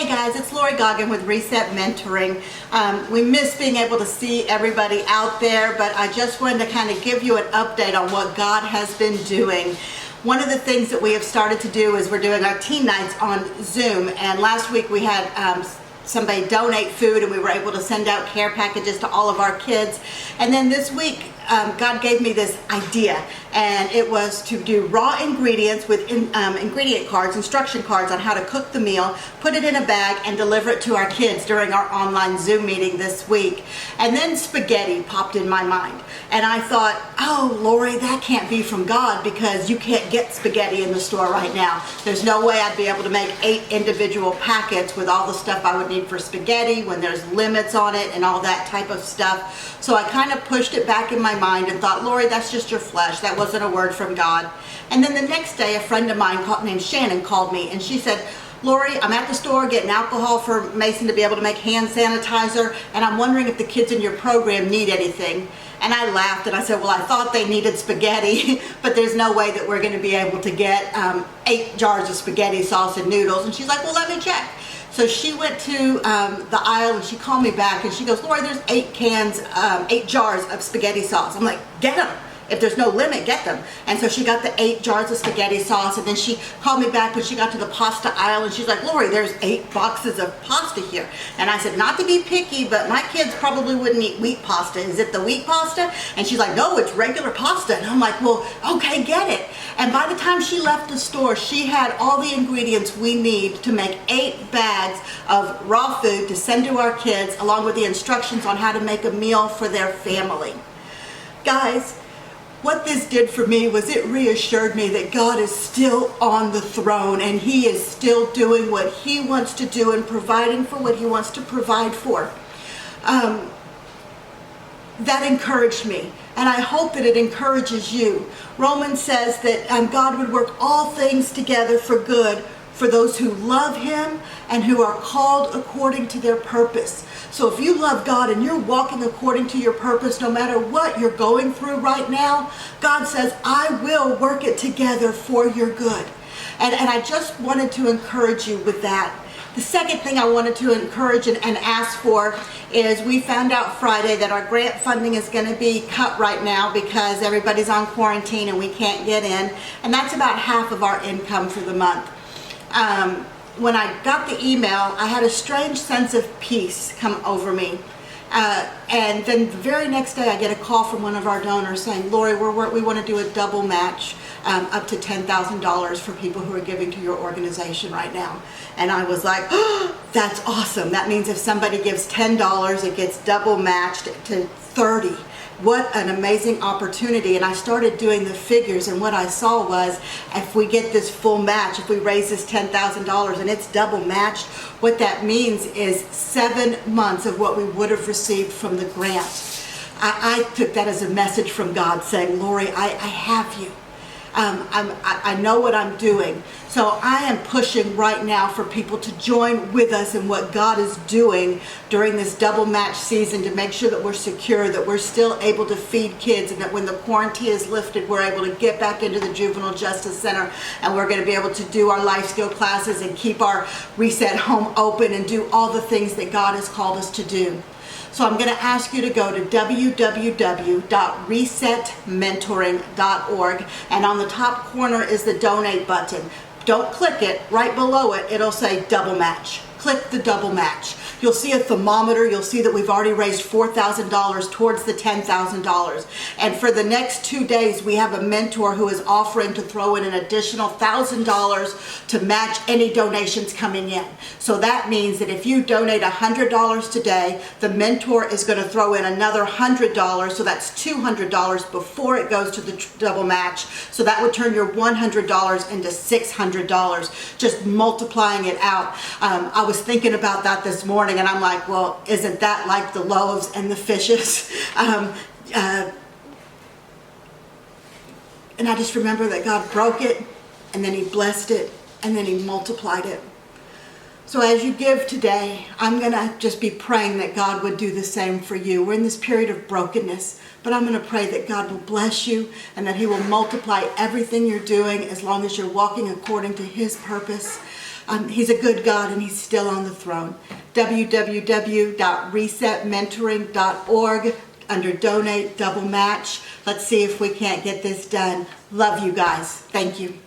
Hey guys, it's Lori Goggin with Reset Mentoring. We miss being able to see everybody out there, but I just wanted to kind of give you an update on what God has been doing. One of the things that we have started to do is we're doing our teen nights on Zoom, and last week we had somebody donate food and we were able to send out care packages to all of our kids. And then this week God gave me this idea, and it was to do raw ingredients with ingredient cards, instruction cards on how to cook the meal, put it in a bag and deliver it to our kids during our online Zoom meeting this week. And then spaghetti popped in my mind, and I thought, oh Lori, that can't be from God because you can't get spaghetti in the store right now. There's no way I'd be able to make 8 individual packets with all the stuff I would need for spaghetti when there's limits on it and all that type of stuff. So I kind of pushed it back in my mind and thought, Lori, that's just your flesh. That wasn't a word from God. And then the next day, a friend of mine named Shannon called me, and she said, Lori, I'm at the store getting alcohol for Mason to be able to make hand sanitizer, and I'm wondering if the kids in your program need anything. And I laughed and I said, well, I thought they needed spaghetti, but there's no way that we're going to be able to get 8 jars of spaghetti sauce and noodles. And she's like, well, let me check. So she went to the aisle and she called me back and she goes, Lori, there's 8 jars of spaghetti sauce. I'm like, get them. If there's no limit, get them. And so she got the 8 jars of spaghetti sauce, and then she called me back when she got to the pasta aisle and she's like, Lori, there's 8 boxes of pasta here. And I said, not to be picky, but my kids probably wouldn't eat wheat pasta. Is it the wheat pasta? And she's like, no, it's regular pasta. And I'm like, well, okay, get it. And by the time she left the store, she had all the ingredients we need to make 8 bags of raw food to send to our kids, along with the instructions on how to make a meal for their family. Guys, what this did for me was it reassured me that God is still on the throne, and He is still doing what He wants to do and providing for what He wants to provide for. That encouraged me, and I hope that it encourages you. Romans says that God would work all things together for good for those who love Him and who are called according to their purpose. So if you love God and you're walking according to your purpose, no matter what you're going through right now, God says, I will work it together for your good. And I just wanted to encourage you with that. The second thing I wanted to encourage and ask for is we found out Friday that our grant funding is going to be cut right now because everybody's on quarantine and we can't get in. And that's about half of our income for the month. When I got the email, I had a strange sense of peace come over me. And then the very next day I get a call from one of our donors saying, Lori, we want to do a double match up to $10,000 for people who are giving to your organization right now. And I was like, oh, that's awesome. That means if somebody gives $10, it gets double matched to $30. What an amazing opportunity. And I started doing the figures, and what I saw was if we get this full match, if we raise this $10,000 and it's double matched, what that means is 7 months of what we would have received from the grant. I took that as a message from God saying, Lori, I have you. I know what I'm doing. So I am pushing right now for people to join with us in what God is doing during this double match season to make sure that we're secure, that we're still able to feed kids, and that when the quarantine is lifted, we're able to get back into the Juvenile Justice Center, and we're going to be able to do our life skill classes and keep our Reset home open and do all the things that God has called us to do. So I'm going to ask you to go to www.resetmentoring.org, and on the top corner is the donate button. Don't click it. Right below it, it'll say double match. Click the double match. You'll see a thermometer. You'll see that we've already raised $4,000 towards the $10,000. And for the next 2 days, we have a mentor who is offering to throw in an additional $1,000 to match any donations coming in. So that means that if you donate $100 today, the mentor is going to throw in another $100. So that's $200 before it goes to the double match. So that would turn your $100 into $600, just multiplying it out. I was thinking about that this morning, and I'm like, well, isn't that like the loaves and the fishes? And I just remember that God broke it, and then He blessed it, and then He multiplied it. So as you give today, I'm going to just be praying that God would do the same for you. We're in this period of brokenness, but I'm going to pray that God will bless you and that He will multiply everything you're doing as long as you're walking according to His purpose. He's a good God and He's still on the throne. www.resetmentoring.org, under donate, double match. Let's see if we can't get this done. Love you guys. Thank you.